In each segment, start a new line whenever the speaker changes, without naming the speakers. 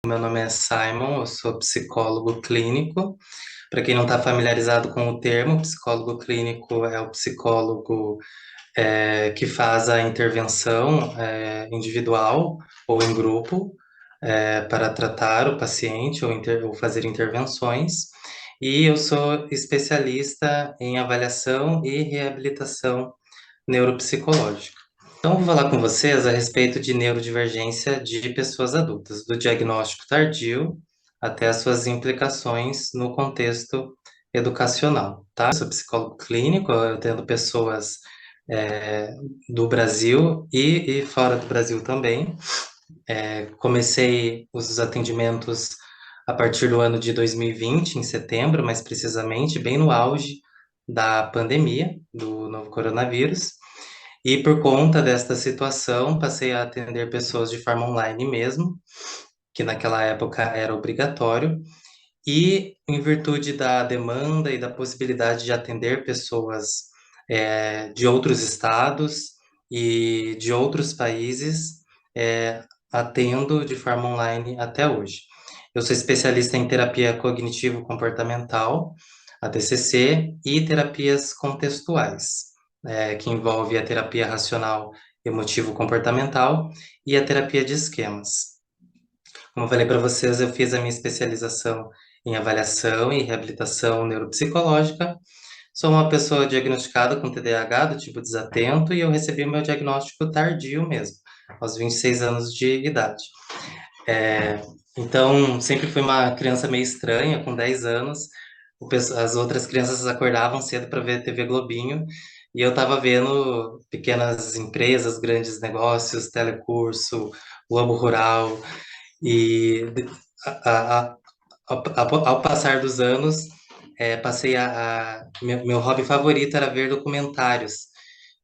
Meu nome é Simon, eu sou psicólogo clínico. Para quem não está familiarizado com o termo, psicólogo clínico é o psicólogo que faz a intervenção individual ou em grupo para tratar o paciente ou fazer intervenções. E eu sou especialista em avaliação e reabilitação neuropsicológica. Então, vou falar com vocês a respeito de neurodivergência de pessoas adultas, do diagnóstico tardio até as suas implicações no contexto educacional, tá? Eu sou psicólogo clínico, eu atendo pessoas do Brasil e fora do Brasil também. Comecei os atendimentos a partir do ano de 2020, em setembro, mais precisamente, bem no auge da pandemia do novo coronavírus. E por conta desta situação, passei a atender pessoas de forma online mesmo, que naquela época era obrigatório, e em virtude da demanda e da possibilidade de atender pessoas de outros estados e de outros países, atendo de forma online até hoje. Eu sou especialista em terapia cognitivo-comportamental, a TCC, e terapias contextuais, que envolve a terapia racional emotivo-comportamental e a terapia de esquemas. Como eu falei para vocês, eu fiz a minha especialização em avaliação e reabilitação neuropsicológica. Sou uma pessoa diagnosticada com TDAH do tipo desatento e eu recebi o meu diagnóstico tardio mesmo, aos 26 anos de idade. Então, sempre fui uma criança meio estranha, com 10 anos. As outras crianças acordavam cedo para ver TV Globinho e eu estava vendo pequenas empresas, grandes negócios, telecurso, Globo Rural. E a- a- ao passar dos anos, meu hobby favorito era ver documentários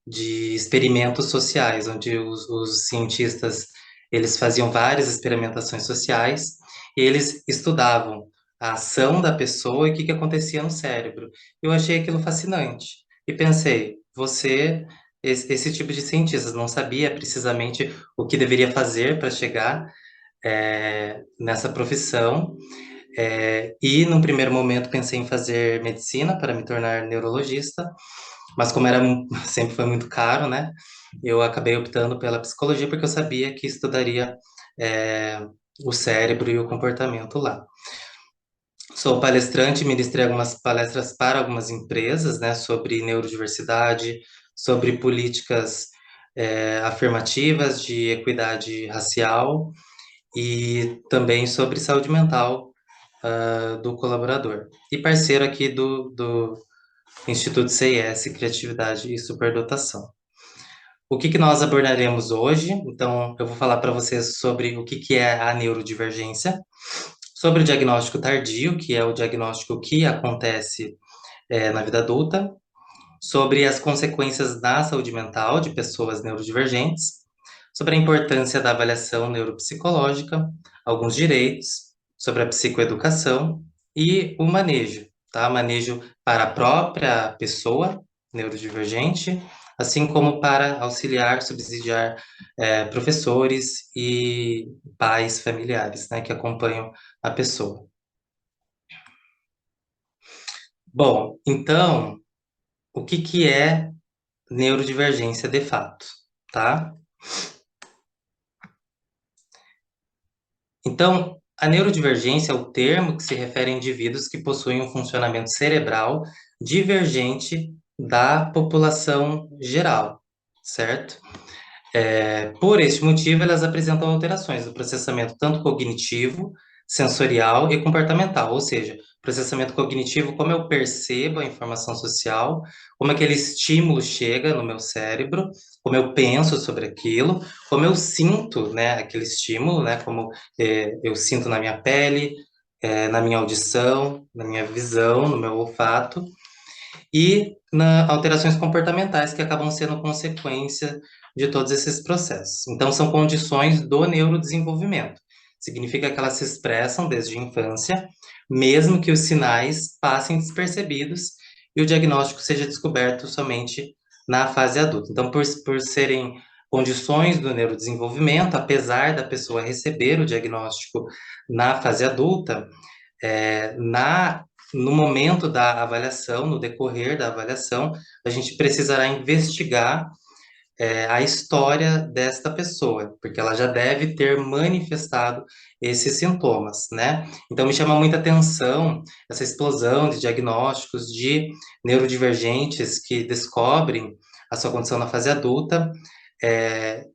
de experimentos sociais, onde os cientistas eles faziam várias experimentações sociais e eles estudavam a ação da pessoa e o que acontecia no cérebro. Eu achei aquilo fascinante e pensei, esse tipo de cientista, não sabia precisamente o que deveria fazer para chegar nessa profissão. E num primeiro momento pensei em fazer medicina para me tornar neurologista, mas como sempre foi muito caro, né? Eu acabei optando pela psicologia porque eu sabia que estudaria é, o cérebro e o comportamento lá. Sou palestrante, ministrei algumas palestras para algumas empresas, né, sobre neurodiversidade, sobre políticas afirmativas de equidade racial e também sobre saúde mental do colaborador. E parceiro aqui do Instituto CIS, Criatividade e Superdotação. O que nós abordaremos hoje? Então, eu vou falar para vocês sobre o que é a neurodivergência, sobre o diagnóstico tardio, que é o diagnóstico que acontece na vida adulta, sobre as consequências da saúde mental de pessoas neurodivergentes, sobre a importância da avaliação neuropsicológica, alguns direitos, sobre a psicoeducação e o manejo, tá? Manejo para a própria pessoa neurodivergente, assim como para auxiliar, subsidiar professores e pais familiares, né, que acompanham a pessoa. Bom, então, o que é neurodivergência de fato, tá? Então, a neurodivergência é o termo que se refere a indivíduos que possuem um funcionamento cerebral divergente da população geral, certo? Por este motivo, elas apresentam alterações no processamento tanto cognitivo, sensorial e comportamental, ou seja, processamento cognitivo, como eu percebo a informação social, como aquele estímulo chega no meu cérebro, como eu penso sobre aquilo, como eu sinto, né, aquele estímulo, né, como eu sinto na minha pele, na minha audição, na minha visão, no meu olfato, e alterações comportamentais que acabam sendo consequência de todos esses processos. Então, são condições do neurodesenvolvimento. Significa que elas se expressam desde a infância, mesmo que os sinais passem despercebidos e o diagnóstico seja descoberto somente na fase adulta. Então, por serem condições do neurodesenvolvimento, apesar da pessoa receber o diagnóstico na fase adulta, no momento da avaliação, no decorrer da avaliação, a gente precisará investigar a história desta pessoa, porque ela já deve ter manifestado esses sintomas, né? Então, me chama muita atenção essa explosão de diagnósticos de neurodivergentes que descobrem a sua condição na fase adulta,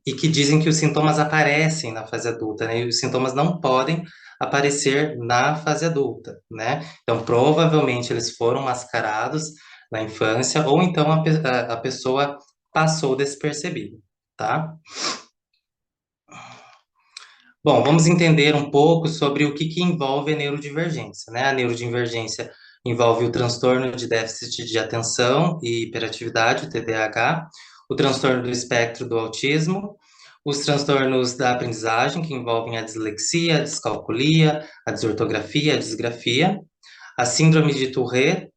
e que dizem que os sintomas aparecem na fase adulta, né? E os sintomas não podem aparecer na fase adulta, né? Então, provavelmente eles foram mascarados na infância, ou então a pessoa passou despercebido, tá? Bom, vamos entender um pouco sobre o que envolve a neurodivergência, né? A neurodivergência envolve o transtorno de déficit de atenção e hiperatividade, o TDAH, o transtorno do espectro do autismo, os transtornos da aprendizagem, que envolvem a dislexia, a descalculia, a desortografia, a disgrafia, a síndrome de Tourette,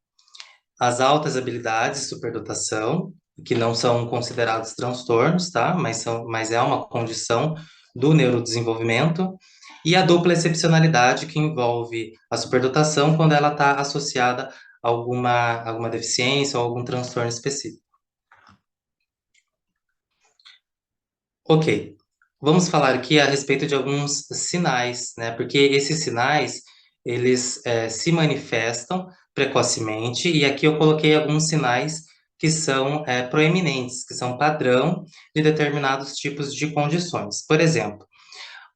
as altas habilidades, superdotação, que não são considerados transtornos, tá? Mas é uma condição do neurodesenvolvimento, e a dupla excepcionalidade, que envolve a superdotação quando ela está associada a alguma deficiência ou algum transtorno específico. Ok, vamos falar aqui a respeito de alguns sinais, né? Porque esses sinais, eles se manifestam precocemente, e aqui eu coloquei alguns sinais que são proeminentes, que são padrão de determinados tipos de condições. Por exemplo,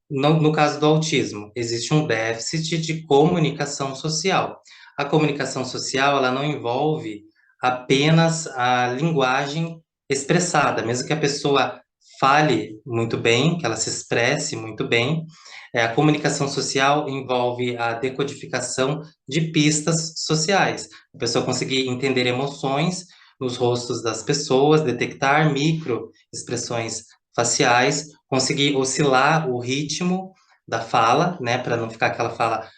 no caso do autismo, existe um déficit de comunicação social. A comunicação social, ela não envolve apenas a linguagem expressada, mesmo que a pessoa fale muito bem, que ela se expresse muito bem, a comunicação social envolve a decodificação de pistas sociais. A pessoa conseguir entender emoções nos rostos das pessoas, detectar micro expressões faciais, conseguir oscilar o ritmo da fala, né, para não ficar aquela fala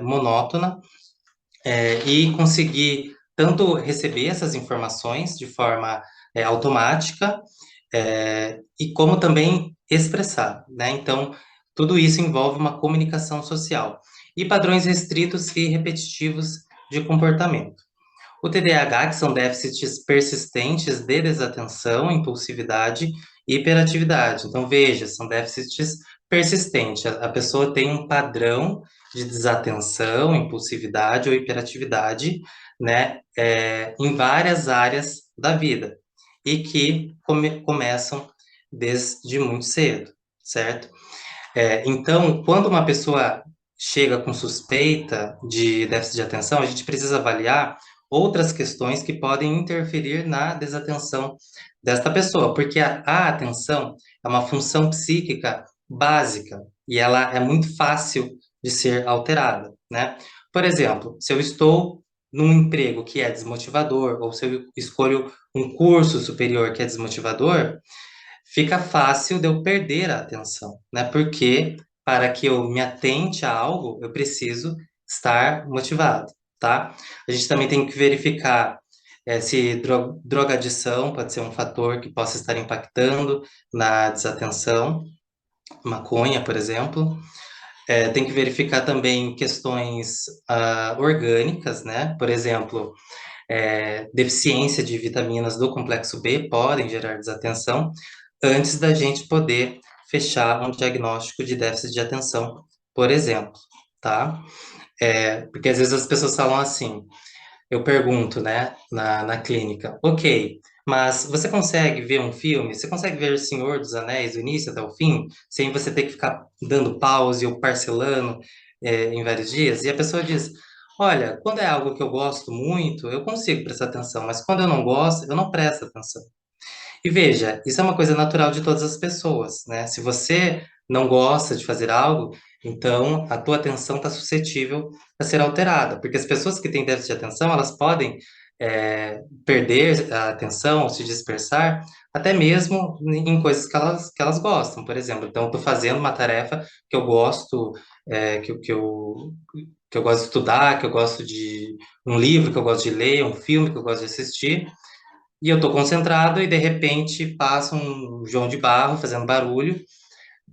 monótona, e conseguir tanto receber essas informações de forma automática, e como também expressar, né? Então, tudo isso envolve uma comunicação social e padrões restritos e repetitivos de comportamento. O TDAH, que são déficits persistentes de desatenção, impulsividade e hiperatividade. Então, veja, são déficits persistentes. A pessoa tem um padrão de desatenção, impulsividade ou hiperatividade, né, em várias áreas da vida, e que começam desde muito cedo, certo? Então, quando uma pessoa chega com suspeita de déficit de atenção, a gente precisa avaliar outras questões que podem interferir na desatenção desta pessoa, porque a atenção é uma função psíquica básica e ela é muito fácil de ser alterada, né? Por exemplo, se eu estou num emprego que é desmotivador, ou se eu escolho um curso superior que é desmotivador, fica fácil de eu perder a atenção, né? Porque para que eu me atente a algo, eu preciso estar motivado, tá? A gente também tem que verificar se drogadição pode ser um fator que possa estar impactando na desatenção, maconha, por exemplo. Tem que verificar também questões orgânicas, né? Por exemplo, deficiência de vitaminas do complexo B podem gerar desatenção, antes da gente poder fechar um diagnóstico de déficit de atenção, por exemplo, tá? Porque às vezes as pessoas falam assim, eu pergunto, né, na clínica, ok, mas você consegue ver um filme? Você consegue ver Senhor dos Anéis do início até o fim, sem você ter que ficar dando pause ou parcelando em vários dias? E a pessoa diz, olha, quando é algo que eu gosto muito, eu consigo prestar atenção, mas quando eu não gosto, eu não presto atenção. E veja, isso é uma coisa natural de todas as pessoas, né? Se você não gosta de fazer algo, então a tua atenção está suscetível a ser alterada, porque as pessoas que têm déficit de atenção, elas podem perder a atenção ou se dispersar, até mesmo em coisas que elas gostam, por exemplo. Então, estou fazendo uma tarefa que eu gosto, que eu gosto de estudar, que eu gosto de um livro que eu gosto de ler, um filme que eu gosto de assistir, e eu tô concentrado e de repente passa um João de Barro fazendo barulho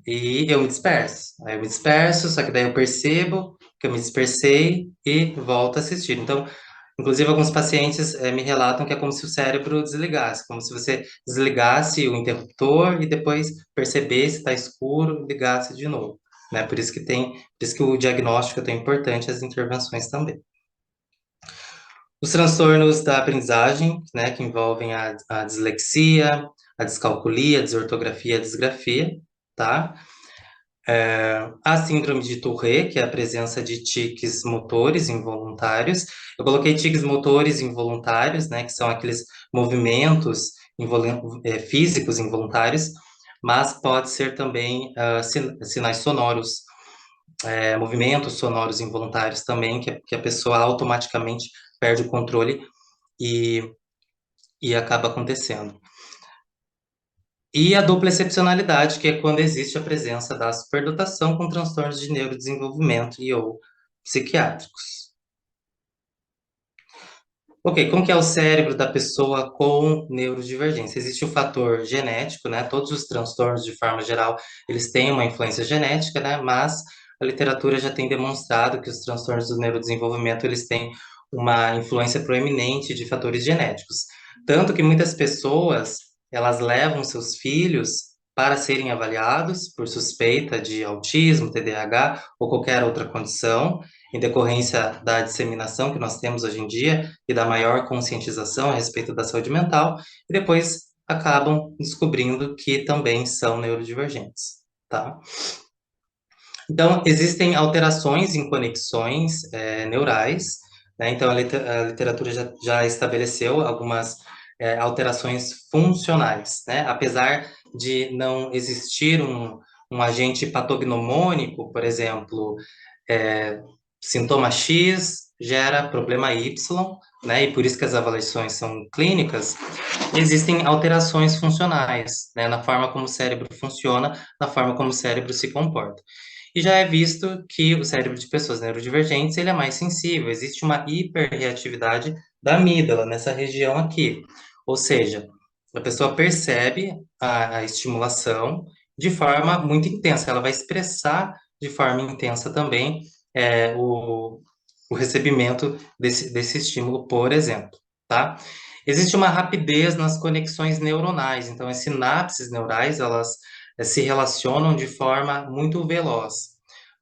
e eu me disperso. Aí eu me disperso, só que daí eu percebo que eu me dispersei e volto a assistir. Então, inclusive, alguns pacientes me relatam que é como se o cérebro desligasse, como se você desligasse o interruptor e depois percebesse se está escuro, ligasse de novo. Né? Por isso que o diagnóstico é tão importante, as intervenções também. Os transtornos da aprendizagem, né, que envolvem a dislexia, a descalculia, a desortografia, a disgrafia, tá? A síndrome de Tourette, que é a presença de tiques motores involuntários. Eu coloquei tiques motores involuntários, né, que são aqueles movimentos físicos involuntários, mas pode ser também sinais sonoros, movimentos sonoros involuntários também, que a pessoa automaticamente perde o controle e, e acaba acontecendo. E a dupla excepcionalidade, que é quando existe a presença da superdotação com transtornos de neurodesenvolvimento e ou psiquiátricos. Ok, como que é o cérebro da pessoa com neurodivergência? Existe o fator genético, né? Todos os transtornos, de forma geral, eles têm uma influência genética, né? Mas a literatura já tem demonstrado que os transtornos do neurodesenvolvimento, eles têm uma influência proeminente de fatores genéticos. Tanto que muitas pessoas, elas levam seus filhos para serem avaliados por suspeita de autismo, TDAH ou qualquer outra condição, em decorrência da disseminação que nós temos hoje em dia e da maior conscientização a respeito da saúde mental, e depois acabam descobrindo que também são neurodivergentes, tá? Então, existem alterações em conexões neurais, né? Então, a literatura já estabeleceu algumas alterações funcionais, né? Apesar de não existir um agente patognomônico, por exemplo, é, sintoma X gera problema Y, né? E por isso que as avaliações são clínicas. Existem alterações funcionais, né? Na forma como o cérebro funciona, na forma como o cérebro se comporta. E já é visto que o cérebro de pessoas neurodivergentes ele é mais sensível. Existe uma hiperreatividade da amígdala nessa região aqui. Ou seja, a pessoa percebe a estimulação de forma muito intensa. Ela vai expressar de forma intensa também o recebimento desse estímulo, por exemplo, tá? Existe uma rapidez nas conexões neuronais, então as sinapses neurais, elas se relacionam de forma muito veloz.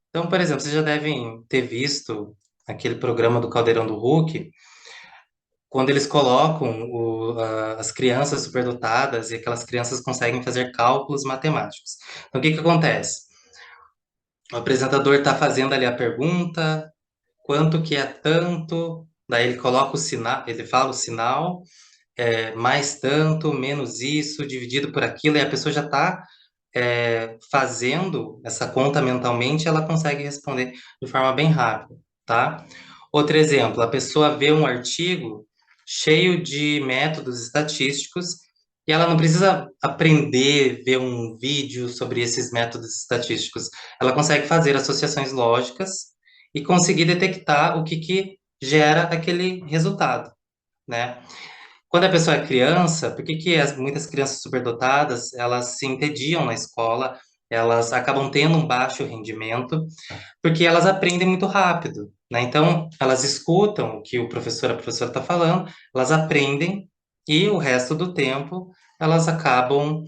Então, por exemplo, vocês já devem ter visto aquele programa do Caldeirão do Hulk, quando eles colocam as crianças superdotadas e aquelas crianças conseguem fazer cálculos matemáticos. Então, o que que acontece? O apresentador está fazendo ali a pergunta, quanto que é tanto, daí ele coloca o sinal, ele fala o sinal, mais tanto, menos isso, dividido por aquilo, e a pessoa já está fazendo essa conta mentalmente, ela consegue responder de forma bem rápida, tá? Outro exemplo, a pessoa vê um artigo cheio de métodos estatísticos e ela não precisa aprender, ver um vídeo sobre esses métodos estatísticos. Ela consegue fazer associações lógicas e conseguir detectar o que gera aquele resultado, né? Quando a pessoa é criança, por que que muitas crianças superdotadas, elas se entediam na escola, elas acabam tendo um baixo rendimento, porque elas aprendem muito rápido, né? Então, elas escutam o que a professora está falando, elas aprendem, e o resto do tempo elas acabam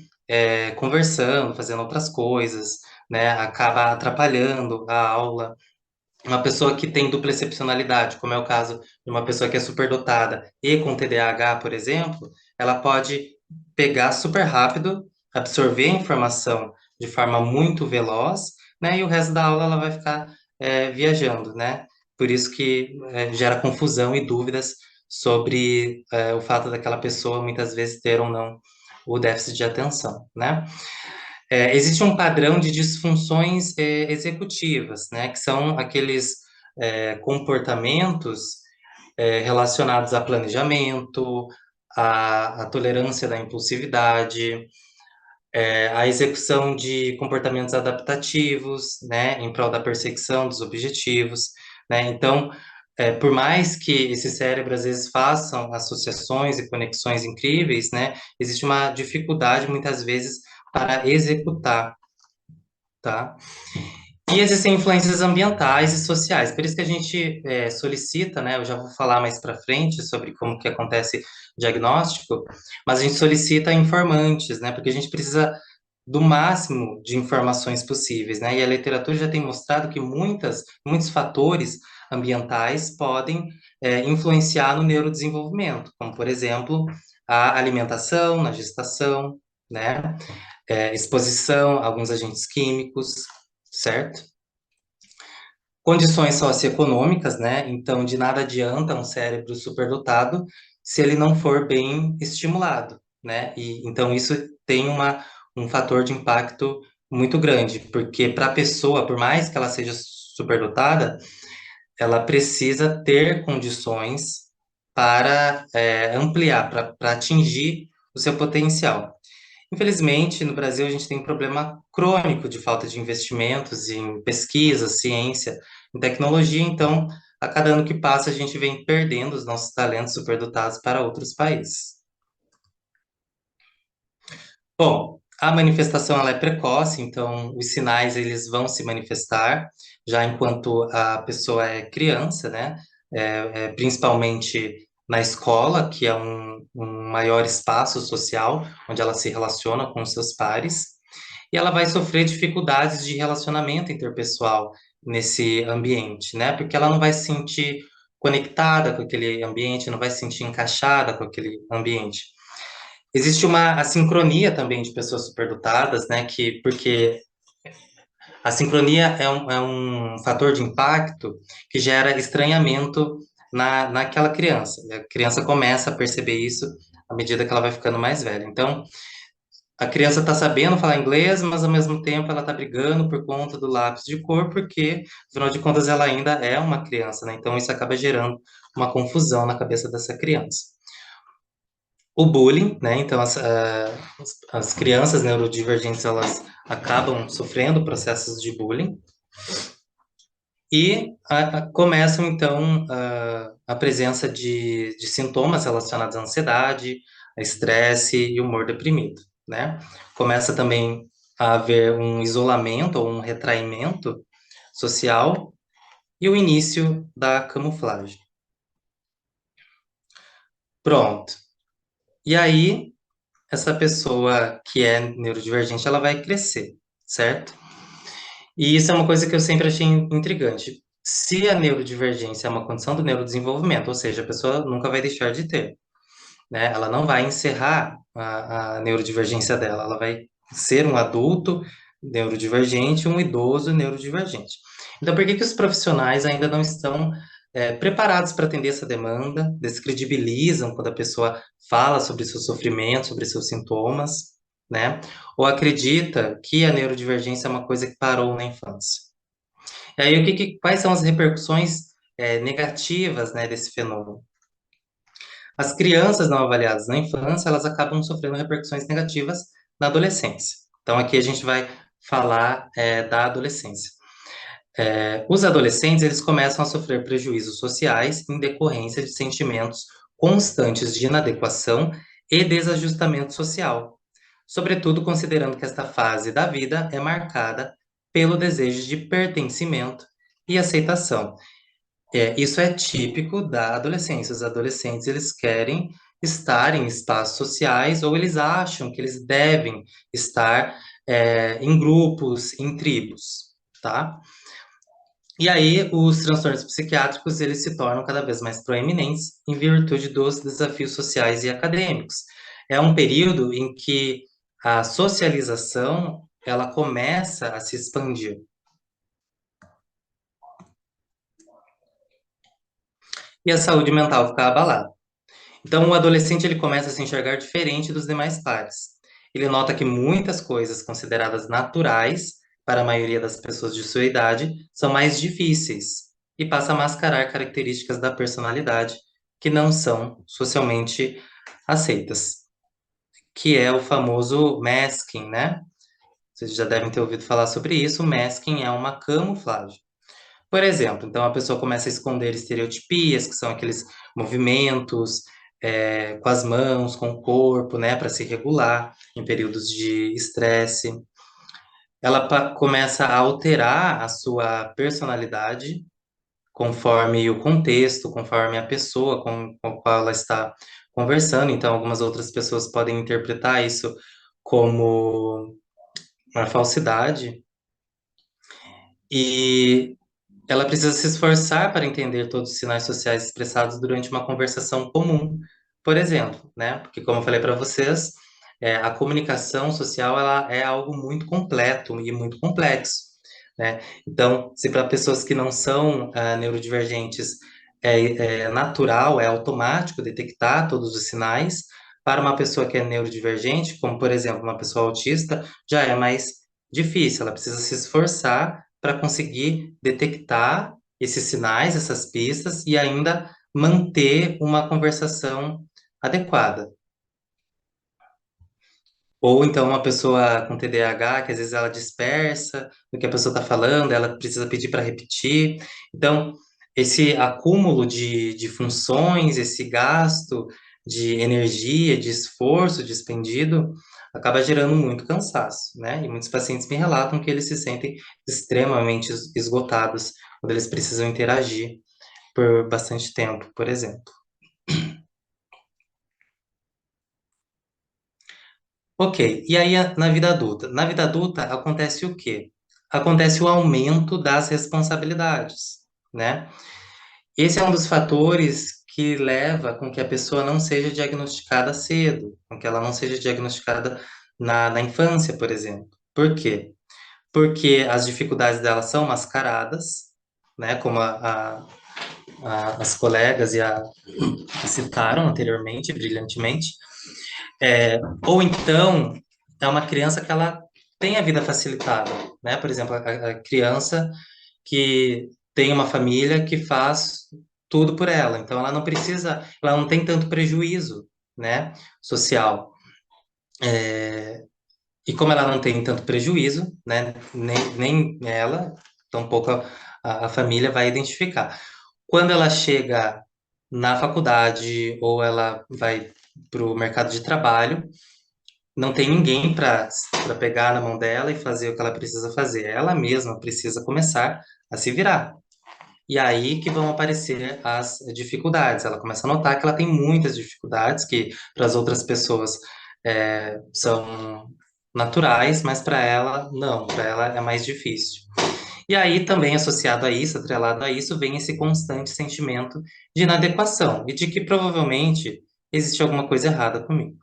conversando, fazendo outras coisas, né? Acaba atrapalhando a aula. Uma pessoa que tem dupla excepcionalidade, como é o caso de uma pessoa que é superdotada e com TDAH, por exemplo, ela pode pegar super rápido, absorver a informação de forma muito veloz, né? E o resto da aula ela vai ficar viajando, né? Por isso que gera confusão e dúvidas sobre o fato daquela pessoa muitas vezes ter ou não o déficit de atenção, né? Existe um padrão de disfunções executivas, né, que são aqueles comportamentos relacionados a planejamento, a tolerância da impulsividade, a execução de comportamentos adaptativos, né, em prol da perseguição dos objetivos, né, então por mais que esse cérebro às vezes façam associações e conexões incríveis, né, existe uma dificuldade muitas vezes para executar, tá? E existem influências ambientais e sociais, por isso que a gente solicita, né, eu já vou falar mais para frente sobre como que acontece o diagnóstico, mas a gente solicita informantes, né, porque a gente precisa do máximo de informações possíveis, né? E a literatura já tem mostrado que muitos fatores ambientais podem influenciar no neurodesenvolvimento, como, por exemplo, a alimentação na gestação, né? Exposição a alguns agentes químicos, certo? Condições socioeconômicas, né? Então, de nada adianta um cérebro superdotado se ele não for bem estimulado, né? E então isso tem um fator de impacto muito grande, porque para a pessoa, por mais que ela seja superdotada, ela precisa ter condições para ampliar, para atingir o seu potencial. Infelizmente, no Brasil, a gente tem um problema crônico de falta de investimentos em pesquisa, ciência, em tecnologia. Então, a cada ano que passa, a gente vem perdendo os nossos talentos superdotados para outros países. Bom, a manifestação ela é precoce, então os sinais eles vão se manifestar já enquanto a pessoa é criança, né? Principalmente na escola, que é um maior espaço social onde ela se relaciona com os seus pares, e ela vai sofrer dificuldades de relacionamento interpessoal nesse ambiente, né? Porque ela não vai se sentir conectada com aquele ambiente, não vai se sentir encaixada com aquele ambiente. Existe uma assincronia também de pessoas superdotadas, né? Porque a sincronia é um fator de impacto que gera estranhamento naquela criança. E a criança começa a perceber isso à medida que ela vai ficando mais velha. Então, a criança está sabendo falar inglês, mas ao mesmo tempo ela está brigando por conta do lápis de cor, porque, afinal de contas, ela ainda é uma criança, né? Então, isso acaba gerando uma confusão na cabeça dessa criança. O bullying, né? Então, as crianças neurodivergentes, elas acabam sofrendo processos de bullying e começam, então, a presença de sintomas relacionados à ansiedade, a estresse e humor deprimido, né? Começa também a haver um isolamento ou um retraimento social e o início da camuflagem. Pronto. E aí, essa pessoa que é neurodivergente, ela vai crescer, certo? E isso é uma coisa que eu sempre achei intrigante. Se a neurodivergência é uma condição do neurodesenvolvimento, ou seja, a pessoa nunca vai deixar de ter, né? Ela não vai encerrar a neurodivergência dela, ela vai ser um adulto neurodivergente, um idoso neurodivergente. Então, por que que os profissionais ainda não estão preparados para atender essa demanda, descredibilizam quando a pessoa fala sobre seu sofrimento, sobre seus sintomas, né? Ou acredita que a neurodivergência é uma coisa que parou na infância? E aí, quais são as repercussões negativas, né, desse fenômeno? As crianças não avaliadas na infância, elas acabam sofrendo repercussões negativas na adolescência. Então, aqui a gente vai falar da adolescência. Os adolescentes, eles começam a sofrer prejuízos sociais em decorrência de sentimentos constantes de inadequação e desajustamento social, sobretudo considerando que esta fase da vida é marcada pelo desejo de pertencimento e aceitação. Isso é típico da adolescência. Os adolescentes, eles querem estar em espaços sociais ou eles acham que eles devem estar em grupos, em tribos, tá? E aí, os transtornos psiquiátricos, eles se tornam cada vez mais proeminentes em virtude dos desafios sociais e acadêmicos. É um período em que a socialização, ela começa a se expandir. E a saúde mental fica abalada. Então, o adolescente ele começa a se enxergar diferente dos demais pares. Ele nota que muitas coisas consideradas naturais para a maioria das pessoas de sua idade são mais difíceis e passa a mascarar características da personalidade que não são socialmente aceitas, que é o famoso masking, né? Vocês já devem ter ouvido falar sobre isso. O masking é uma camuflagem. Por exemplo, então a pessoa começa a esconder estereotipias, que são aqueles movimentos com as mãos, com o corpo, né, para se regular em períodos de estresse. Ela começa a alterar a sua personalidade conforme o contexto, conforme a pessoa com a qual ela está conversando. Então, algumas outras pessoas podem interpretar isso como uma falsidade. E ela precisa se esforçar para entender todos os sinais sociais expressados durante uma conversação comum, por exemplo, né? Porque, como eu falei para vocês, a comunicação social ela é algo muito completo e muito complexo, né? Então, se para pessoas que não são neurodivergentes é natural, é automático detectar todos os sinais, para uma pessoa que é neurodivergente, como por exemplo uma pessoa autista, já é mais difícil. Ela precisa se esforçar para conseguir detectar esses sinais, essas pistas e ainda manter uma conversação adequada. Ou então uma pessoa com TDAH, que às vezes ela dispersa o que a pessoa está falando, ela precisa pedir para repetir. Então, esse acúmulo de funções, esse gasto de energia, de esforço despendido, acaba gerando muito cansaço, né? E muitos pacientes me relatam que eles se sentem extremamente esgotados quando eles precisam interagir por bastante tempo, por exemplo. Ok, e aí na vida adulta? Na vida adulta acontece o quê? Acontece o aumento das responsabilidades, né? Esse é um dos fatores que leva com que a pessoa não seja diagnosticada cedo, com que ela não seja diagnosticada na infância, por exemplo. Por quê? Porque as dificuldades dela são mascaradas, né? Como as colegas citaram anteriormente, brilhantemente. Ou então, é uma criança que ela tem a vida facilitada, né? Por exemplo, a criança que tem uma família que faz tudo por ela, então ela não precisa, ela não tem tanto prejuízo, né, social. E como ela não tem tanto prejuízo, né, nem ela, tampouco a família vai identificar. Quando ela chega na faculdade ou ela vai para o mercado de trabalho, não tem ninguém para pegar na mão dela e fazer o que ela precisa fazer. Ela mesma precisa começar a se virar. E aí que vão aparecer as dificuldades. Ela começa a notar que ela tem muitas dificuldades que para as outras pessoas são naturais, mas para ela não, para ela é mais difícil. E aí também associado a isso, atrelado a isso, vem esse constante sentimento de inadequação e de que provavelmente existe alguma coisa errada comigo.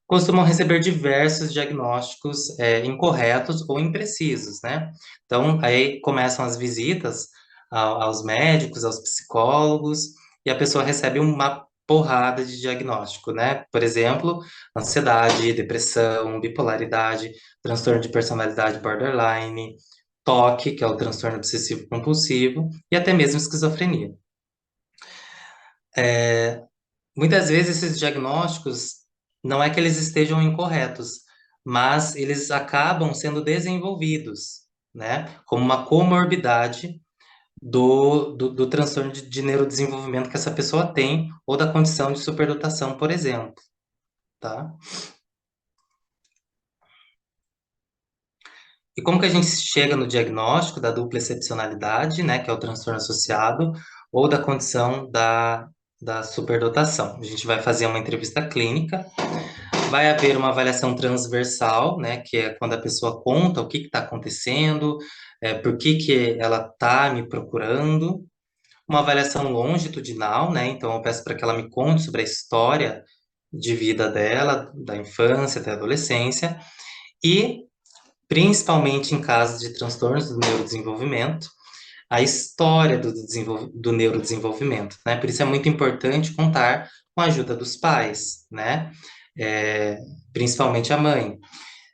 Costumam receber diversos diagnósticos incorretos ou imprecisos, né? Então, aí começam as visitas aos médicos, aos psicólogos, e a pessoa recebe uma porrada de diagnóstico, né? Por exemplo, ansiedade, depressão, bipolaridade, transtorno de personalidade borderline, TOC, que é o transtorno obsessivo compulsivo, e até mesmo esquizofrenia. Muitas vezes esses diagnósticos não é que eles estejam incorretos, mas eles acabam sendo desenvolvidos, né, como uma comorbidade do transtorno de neurodesenvolvimento que essa pessoa tem, ou da condição de superdotação, por exemplo, tá? E como que a gente chega no diagnóstico da dupla excepcionalidade, né, que é o transtorno associado, ou da condição da superdotação? A gente vai fazer uma entrevista clínica. Vai haver uma avaliação transversal, né, que é quando a pessoa conta o que está acontecendo, por que ela está me procurando. Uma avaliação longitudinal, né, então eu peço para que ela me conte sobre a história de vida dela, da infância até a adolescência, e, principalmente em casos de transtornos do neurodesenvolvimento, a história do neurodesenvolvimento, né? Por isso é muito importante contar com a ajuda dos pais, né? É, principalmente a mãe.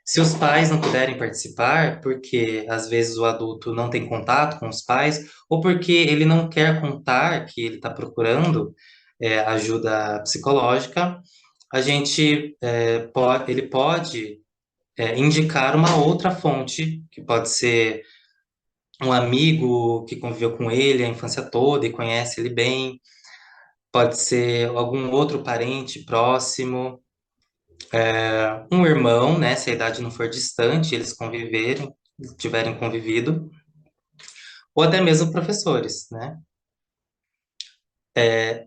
Se os pais não puderem participar, porque às vezes o adulto não tem contato com os pais, ou porque ele não quer contar que ele está procurando ajuda psicológica, a gente ele pode indicar uma outra fonte, que pode ser um amigo que conviveu com ele a infância toda e conhece ele bem, pode ser algum outro parente próximo, um irmão, né, se a idade não for distante, eles conviverem, tiverem convivido, ou até mesmo professores, né?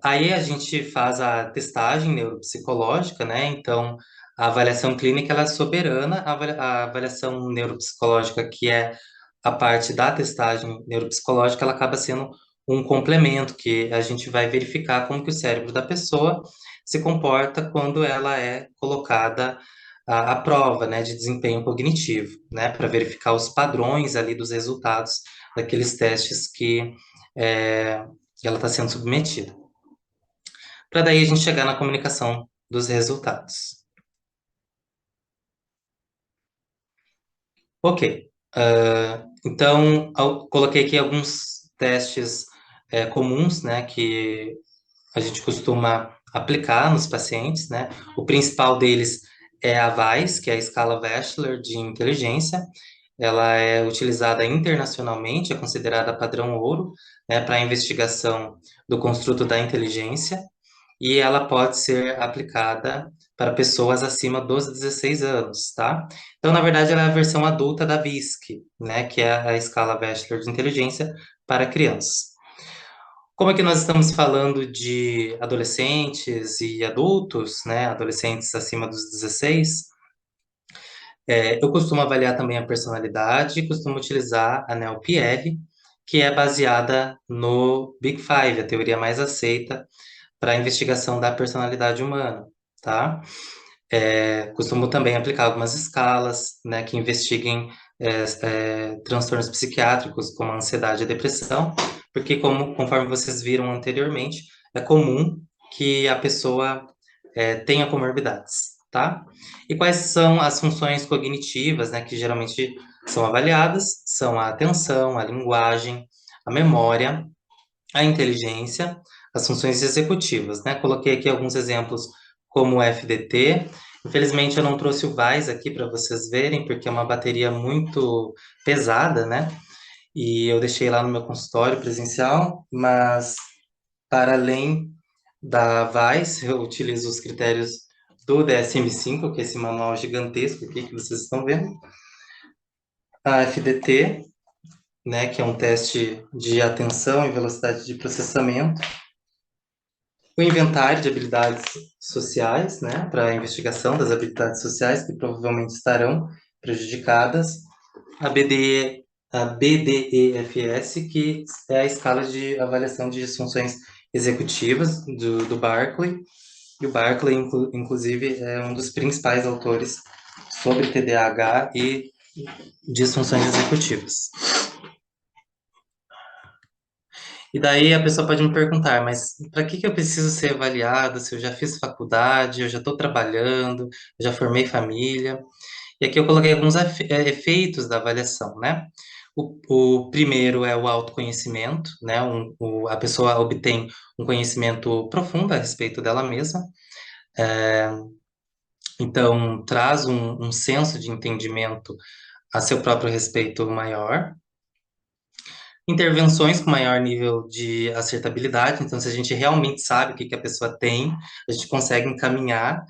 Aí a gente faz a testagem neuropsicológica, né? Então, a avaliação clínica ela é soberana, a avaliação neuropsicológica, que é a parte da testagem neuropsicológica, ela acaba sendo um complemento, que a gente vai verificar como que o cérebro da pessoa se comporta quando ela é colocada à prova, né, de desempenho cognitivo, né, para verificar os padrões ali dos resultados daqueles testes é, que ela está sendo submetida para daí a gente chegar na comunicação dos resultados. Ok. Então, coloquei aqui alguns testes comuns, né, que a gente costuma aplicar nos pacientes, né? O principal deles é a VAIS, que é a escala Wechsler de inteligência. Ela é utilizada internacionalmente, é considerada padrão ouro, né, para a investigação do construto da inteligência. E ela pode ser aplicada para pessoas acima dos 16 anos, tá? Então, na verdade, ela é a versão adulta da VISC, né, que é a escala Wechsler de inteligência para crianças. Como é que nós estamos falando de adolescentes e adultos, né, adolescentes acima dos 16, eu costumo avaliar também a personalidade e costumo utilizar a NEL-PR, que é baseada no Big Five, a teoria mais aceita para a investigação da personalidade humana, tá? Costumo também aplicar algumas escalas, né, que investiguem transtornos psiquiátricos, como a ansiedade e a depressão, porque conforme vocês viram anteriormente, é comum que a pessoa tenha comorbidades, tá? E quais são as funções cognitivas, né, que geralmente são avaliadas? São a atenção, a linguagem, a memória, a inteligência, as funções executivas, né? Coloquei aqui alguns exemplos como o FDT. Infelizmente, eu não trouxe o VAIS aqui para vocês verem, porque é uma bateria muito pesada, né? E eu deixei lá no meu consultório presencial, mas para além da VAIS, eu utilizo os critérios do DSM-5, que é esse manual gigantesco aqui que vocês estão vendo, a FDT, né, que é um teste de atenção e velocidade de processamento, o inventário de habilidades sociais, né, para a investigação das habilidades sociais que provavelmente estarão prejudicadas, a BDEFS, que é a escala de avaliação de disfunções executivas do Barclay, e o Barclay, inclusive, é um dos principais autores sobre TDAH e disfunções executivas. E daí a pessoa pode me perguntar, mas para que eu preciso ser avaliado se eu já fiz faculdade, eu já estou trabalhando, eu já formei família? E aqui eu coloquei alguns efeitos da avaliação, né? O primeiro é o autoconhecimento, né? A pessoa obtém um conhecimento profundo a respeito dela mesma, então traz um senso de entendimento a seu próprio respeito maior. Intervenções com maior nível de acertabilidade, então se a gente realmente sabe o que que a pessoa tem, a gente consegue encaminhar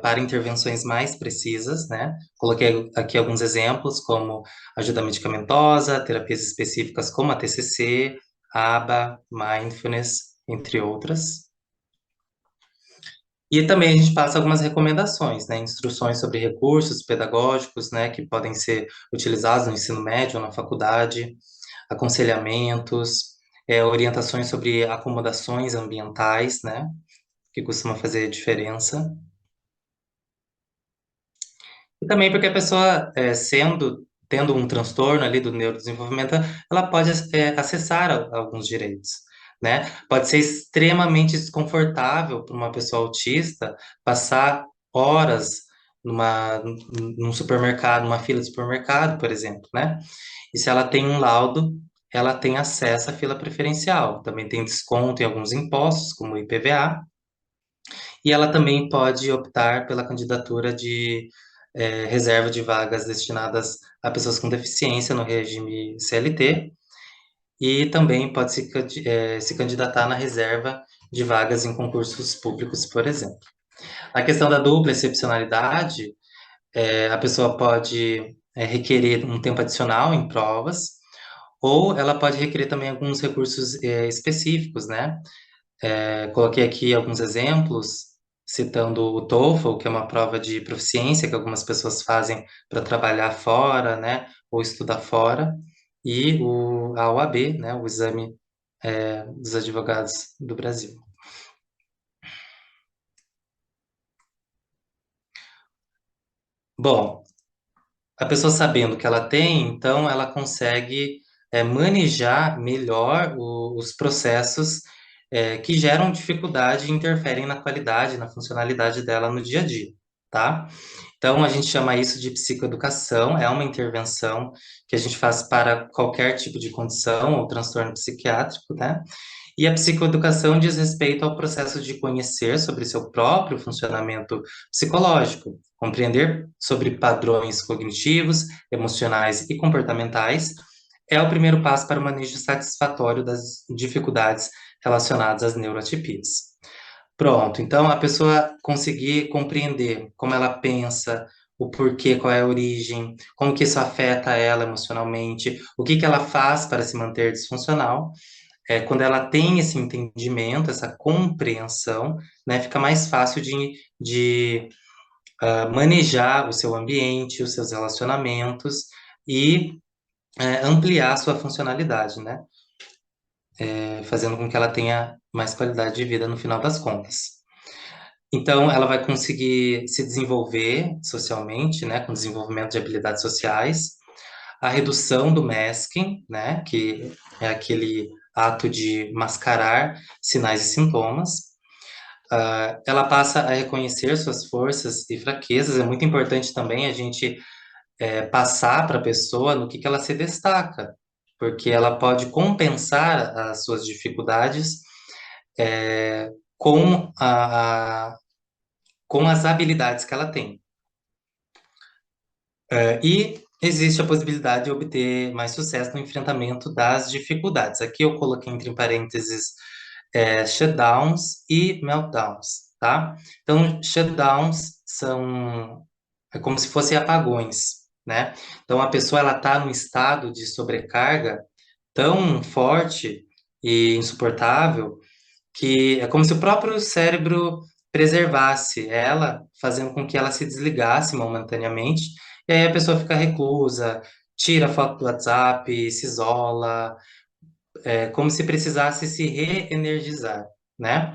para intervenções mais precisas, né? Coloquei aqui alguns exemplos, como ajuda medicamentosa, terapias específicas como a TCC, ABA, Mindfulness, entre outras. E também a gente passa algumas recomendações, né? Instruções sobre recursos pedagógicos, né? Que podem ser utilizados no ensino médio ou na faculdade, aconselhamentos, orientações sobre acomodações ambientais, né? Que costuma fazer diferença. E também porque a pessoa, tendo um transtorno ali do neurodesenvolvimento, ela pode acessar alguns direitos, né? Pode ser extremamente desconfortável para uma pessoa autista passar horas num supermercado, numa fila de supermercado, por exemplo, né? E se ela tem um laudo, ela tem acesso à fila preferencial. Também tem desconto em alguns impostos, como o IPVA, e ela também pode optar pela candidatura de reserva de vagas destinadas a pessoas com deficiência no regime CLT, e também pode se candidatar na reserva de vagas em concursos públicos, por exemplo. A questão da dupla excepcionalidade, a pessoa pode requerer um tempo adicional em provas, ou ela pode requerer também alguns recursos específicos, né? Coloquei aqui alguns exemplos, citando o TOEFL, que é uma prova de proficiência que algumas pessoas fazem para trabalhar fora, né, ou estudar fora, e a OAB, né, o exame dos advogados do Brasil. Bom, a pessoa sabendo que ela tem, então ela consegue manejar melhor os processos que geram dificuldade e interferem na qualidade, na funcionalidade dela no dia a dia, tá? Então a gente chama isso de psicoeducação, é uma intervenção que a gente faz para qualquer tipo de condição ou transtorno psiquiátrico, né? E a psicoeducação diz respeito ao processo de conhecer sobre seu próprio funcionamento psicológico, compreender sobre padrões cognitivos, emocionais e comportamentais, é o primeiro passo para o manejo satisfatório das dificuldades relacionadas às neuroatipias. Pronto, então a pessoa conseguir compreender como ela pensa, o porquê, qual é a origem, como que isso afeta ela emocionalmente, o que que ela faz para se manter disfuncional, quando ela tem esse entendimento, essa compreensão, né, fica mais fácil de manejar o seu ambiente, os seus relacionamentos e ampliar a sua funcionalidade, né, fazendo com que ela tenha mais qualidade de vida no final das contas. Então, ela vai conseguir se desenvolver socialmente, né, com desenvolvimento de habilidades sociais, a redução do masking, né, que é aquele ato de mascarar sinais e sintomas. Ela passa a reconhecer suas forças e fraquezas. É muito importante também a gente passar para a pessoa no que ela se destaca, porque ela pode compensar as suas dificuldades é, com, com as habilidades que ela tem. E existe a possibilidade de obter mais sucesso no enfrentamento das dificuldades. Aqui eu coloquei entre parênteses shutdowns e meltdowns, tá? Então, shutdowns é como se fossem apagões, né? Então, a pessoa ela está num estado de sobrecarga tão forte e insuportável que é como se o próprio cérebro preservasse ela, fazendo com que ela se desligasse momentaneamente, e aí a pessoa fica reclusa, tira a foto do WhatsApp, se isola, como se precisasse se reenergizar, né?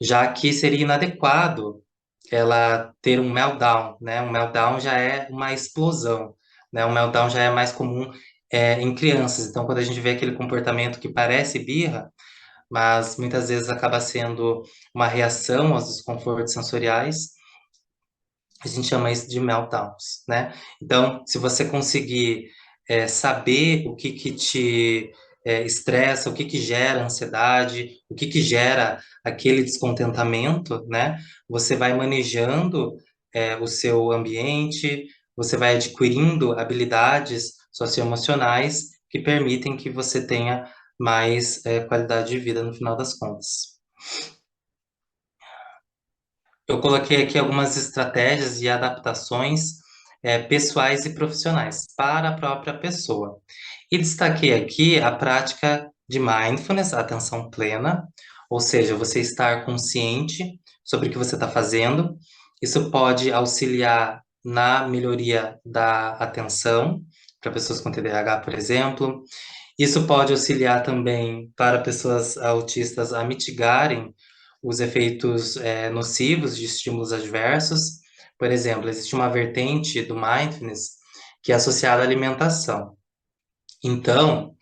Já que seria inadequado ela ter um meltdown, né? Um meltdown já é uma explosão, né? Um meltdown já é mais comum em crianças. Então, quando a gente vê aquele comportamento que parece birra, mas muitas vezes acaba sendo uma reação aos desconfortos sensoriais, a gente chama isso de meltdowns, né? Então, se você conseguir saber o que que te estressa, o que que gera ansiedade, o que que gera aquele descontentamento, né? Você vai manejando o seu ambiente, você vai adquirindo habilidades socioemocionais que permitem que você tenha mais qualidade de vida no final das contas. Eu coloquei aqui algumas estratégias e adaptações pessoais e profissionais para a própria pessoa. E destaquei aqui a prática de mindfulness, a atenção plena, ou seja, você estar consciente sobre o que você está fazendo. Isso pode auxiliar na melhoria da atenção, para pessoas com TDAH, por exemplo. Isso pode auxiliar também para pessoas autistas a mitigarem os efeitos nocivos de estímulos adversos. Por exemplo, existe uma vertente do mindfulness que é associada à alimentação. Então,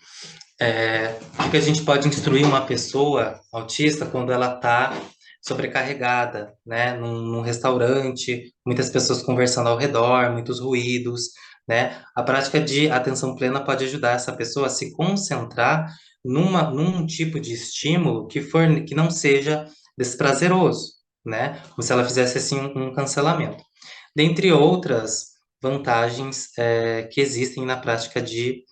o que a gente pode instruir uma pessoa autista quando ela está sobrecarregada, né, num restaurante, muitas pessoas conversando ao redor, muitos ruídos, né? A prática de atenção plena pode ajudar essa pessoa a se concentrar num tipo de estímulo que não seja desprazeroso, né? Como se ela fizesse assim um cancelamento. Dentre outras vantagens que existem na prática de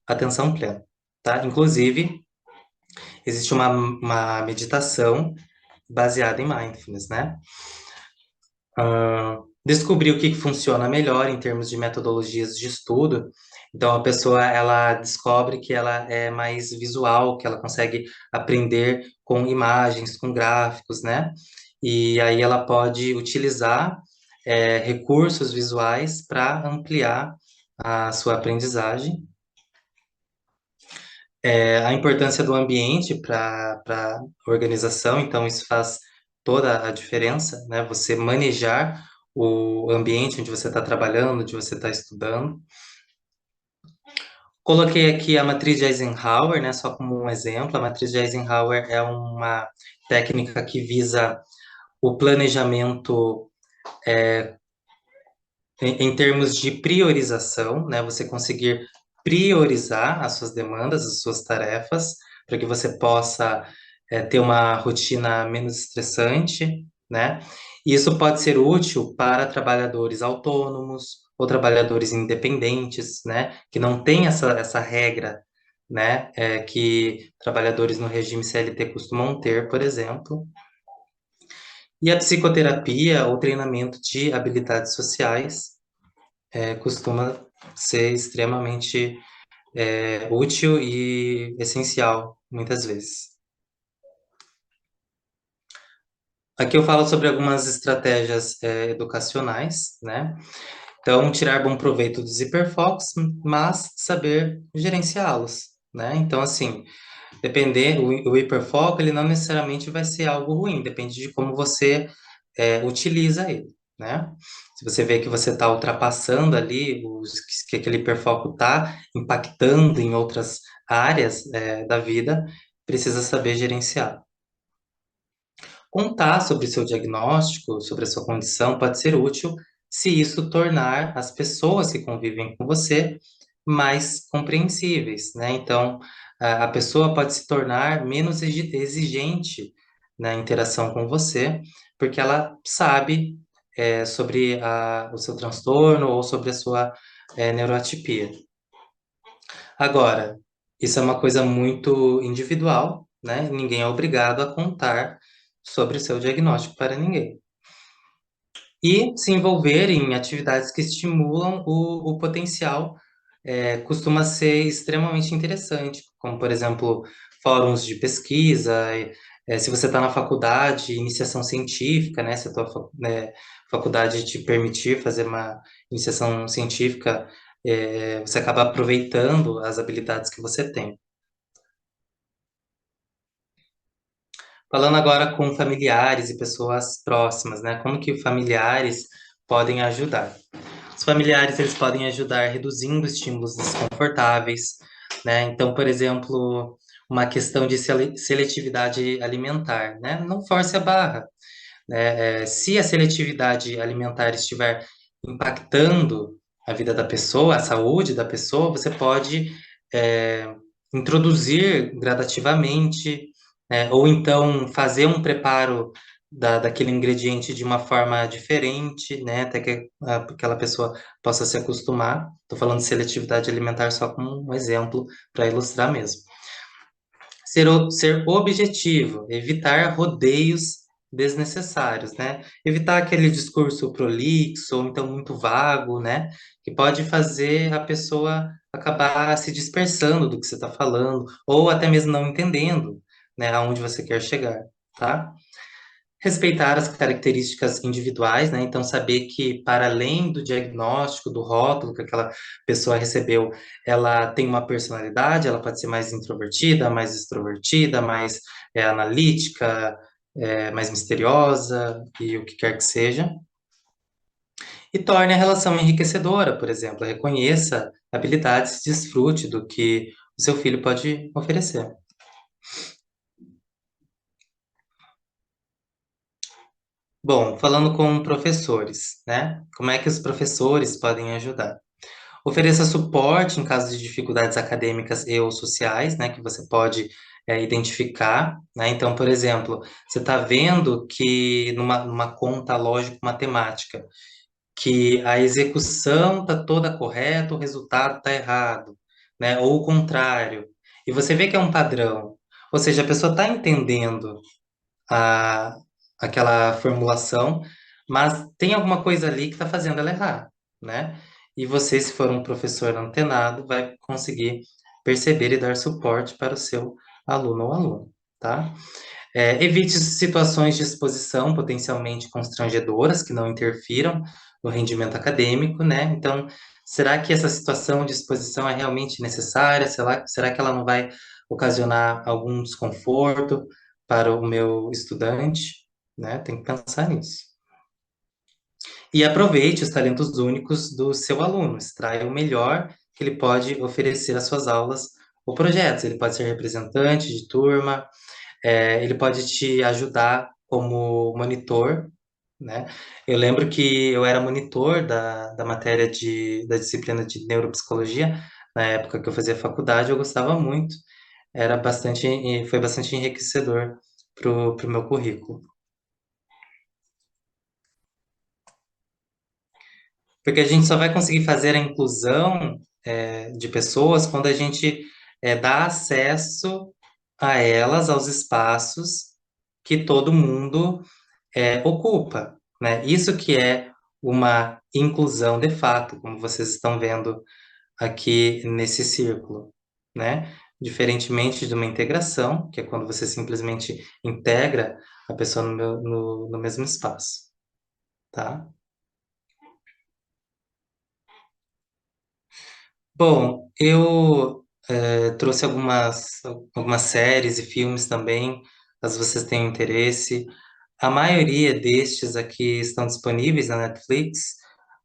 atenção plena, tá? Inclusive, existe uma meditação baseada em mindfulness, né? Descobrir o que funciona melhor em termos de metodologias de estudo. Então, a pessoa, ela descobre que ela é mais visual, que ela consegue aprender com imagens, com gráficos, né? E aí ela pode utilizar recursos visuais para ampliar a sua aprendizagem. A importância do ambiente para a organização, então isso faz toda a diferença, né? Você manejar o ambiente onde você está trabalhando, onde você está estudando. Coloquei aqui a matriz de Eisenhower, né? Só como um exemplo. A matriz de Eisenhower é uma técnica que visa o planejamento em termos de priorização, né? Você conseguir priorizar as suas demandas, as suas tarefas, para que você possa ter uma rotina menos estressante, né? E isso pode ser útil para trabalhadores autônomos ou trabalhadores independentes, né? Que não tem essa regra, né? Que trabalhadores no regime CLT costumam ter, por exemplo. E a psicoterapia ou treinamento de habilidades sociais costuma ser extremamente útil e essencial, muitas vezes. Aqui eu falo sobre algumas estratégias educacionais, né? Então, tirar bom proveito dos hiperfocos, mas saber gerenciá-los, né? Então, assim, depender, o hiperfoco, ele não necessariamente vai ser algo ruim, depende de como você utiliza ele, né? Se você vê que você está ultrapassando ali, que aquele hiperfoco está impactando em outras áreas da vida, precisa saber gerenciar. Contar sobre o seu diagnóstico, sobre a sua condição, pode ser útil se isso tornar as pessoas que convivem com você mais compreensíveis, né? Então, a pessoa pode se tornar menos exigente na interação com você, porque ela sabe sobre o seu transtorno ou sobre a sua neuroatipia. Agora, isso é uma coisa muito individual, né? Ninguém é obrigado a contar sobre o seu diagnóstico para ninguém. E se envolver em atividades que estimulam o potencial costuma ser extremamente interessante, como, por exemplo, fóruns de pesquisa, se você está na faculdade, iniciação científica, né? Se a tua faculdade te permitir fazer uma iniciação científica, você acaba aproveitando as habilidades que você tem. Falando agora com familiares e pessoas próximas, né? Como que familiares podem ajudar? Os familiares, eles podem ajudar reduzindo estímulos desconfortáveis, né? Então, por exemplo, uma questão de seletividade alimentar, né? Não force a barra, né? Se a seletividade alimentar estiver impactando a vida da pessoa, a saúde da pessoa, você pode introduzir gradativamente, né? Ou então fazer um preparo daquele ingrediente de uma forma diferente, né? Até que aquela pessoa possa se acostumar. Estou falando de seletividade alimentar só como um exemplo para ilustrar mesmo. Ser objetivo, evitar rodeios desnecessários, né? Evitar aquele discurso prolixo ou então muito vago, né? Que pode fazer a pessoa acabar se dispersando do que você está falando, ou até mesmo não entendendo, né, aonde você quer chegar, tá? Respeitar as características individuais, né? Então, saber que, para além do diagnóstico, do rótulo que aquela pessoa recebeu, ela tem uma personalidade, ela pode ser mais introvertida, mais extrovertida, mais analítica, mais misteriosa, e o que quer que seja. E torne a relação enriquecedora, por exemplo, reconheça habilidades, desfrute do que o seu filho pode oferecer. Bom, falando com professores, né? Como é que os professores podem ajudar? Ofereça suporte em caso de dificuldades acadêmicas e ou sociais, né? Que você pode identificar, né? Então, por exemplo, você está vendo que numa conta lógico-matemática, que a execução está toda correta, o resultado está errado, né? Ou o contrário. E você vê que é um padrão. Ou seja, a pessoa está entendendo a, aquela formulação, mas tem alguma coisa ali que está fazendo ela errar, né? E você, se for um professor antenado, vai conseguir perceber e dar suporte para o seu aluno ou aluna, tá? Evite situações de exposição potencialmente constrangedoras que não interfiram no rendimento acadêmico, né? Então, será que essa situação de exposição é realmente necessária? Será que ela não vai ocasionar algum desconforto para o meu estudante, né? Tem que pensar nisso. E aproveite os talentos únicos do seu aluno, extraia o melhor que ele pode oferecer às suas aulas ou projetos. Ele pode ser representante de turma, ele pode te ajudar como monitor, né? Eu lembro que eu era monitor da matéria da disciplina de neuropsicologia, na época que eu fazia faculdade, eu gostava muito, foi bastante enriquecedor pro meu currículo. Porque a gente só vai conseguir fazer a inclusão, de pessoas quando a gente, dá acesso a elas, aos espaços que todo mundo ocupa, né? Isso que é uma inclusão de fato, como vocês estão vendo aqui nesse círculo, né? Diferentemente de uma integração, que é quando você simplesmente integra a pessoa no mesmo espaço, tá? Bom, eu trouxe algumas séries e filmes também, caso vocês tenham interesse. A maioria destes aqui estão disponíveis na Netflix.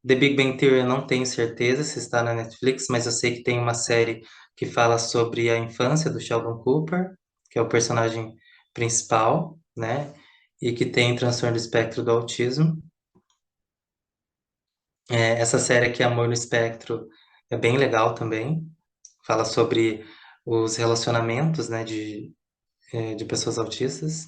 The Big Bang Theory eu não tenho certeza se está na Netflix, mas eu sei que tem uma série que fala sobre a infância do Sheldon Cooper, que é o personagem principal, né? E que tem transtorno do espectro do autismo. Essa série aqui, Amor no Espectro, é bem legal também. Fala sobre os relacionamentos, né, de pessoas autistas.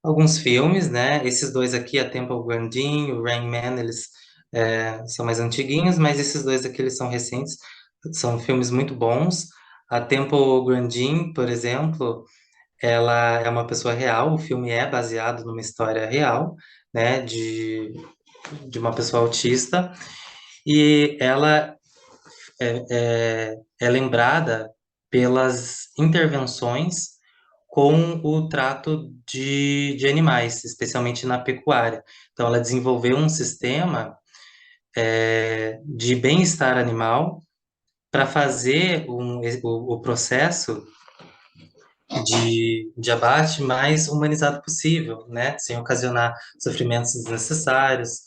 Alguns filmes, né? Esses dois aqui, a Temple Grandin, o Rain Man, eles são mais antiguinhos, mas esses dois aqui, eles são recentes. São filmes muito bons. A Temple Grandin, por exemplo, ela é uma pessoa real. O filme é baseado numa história real, né? De uma pessoa autista. E ela é lembrada pelas intervenções com o trato de animais, especialmente na pecuária. Então, ela desenvolveu um sistema de bem-estar animal para fazer o processo de abate mais humanizado possível, né? Sem ocasionar sofrimentos desnecessários.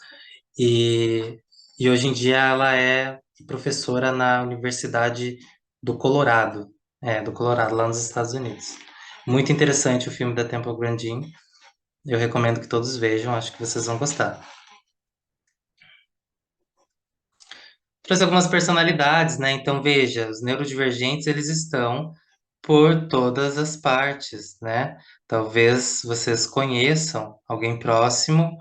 E, e hoje em dia ela é professora na Universidade do Colorado, lá nos Estados Unidos. Muito interessante o filme da Temple Grandin. Eu recomendo que todos vejam, acho que vocês vão gostar. Trouxe algumas personalidades, né? Então veja, os neurodivergentes eles estão por todas as partes, né? Talvez vocês conheçam alguém próximo,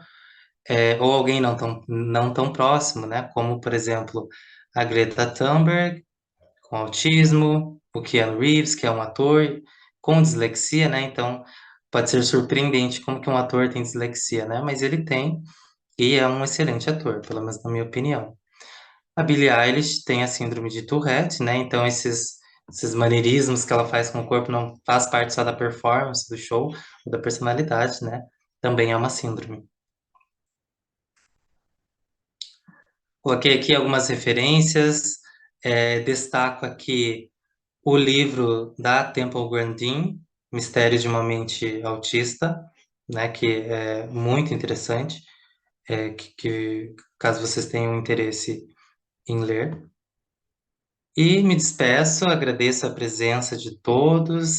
ou alguém não tão próximo, né? Como, por exemplo, a Greta Thunberg, com autismo, o Keanu Reeves, que é um ator com dislexia, né? Então, pode ser surpreendente como que um ator tem dislexia, né? Mas ele tem e é um excelente ator, pelo menos na minha opinião. A Billie Eilish tem a síndrome de Tourette, né? Então, esses maneirismos que ela faz com o corpo não faz parte só da performance, do show, ou da personalidade, né? Também é uma síndrome. Coloquei aqui algumas referências, destaco aqui o livro da Temple Grandin, Mistério de uma Mente Autista, né, que é muito interessante, caso vocês tenham interesse em ler. E me despeço, agradeço a presença de todos.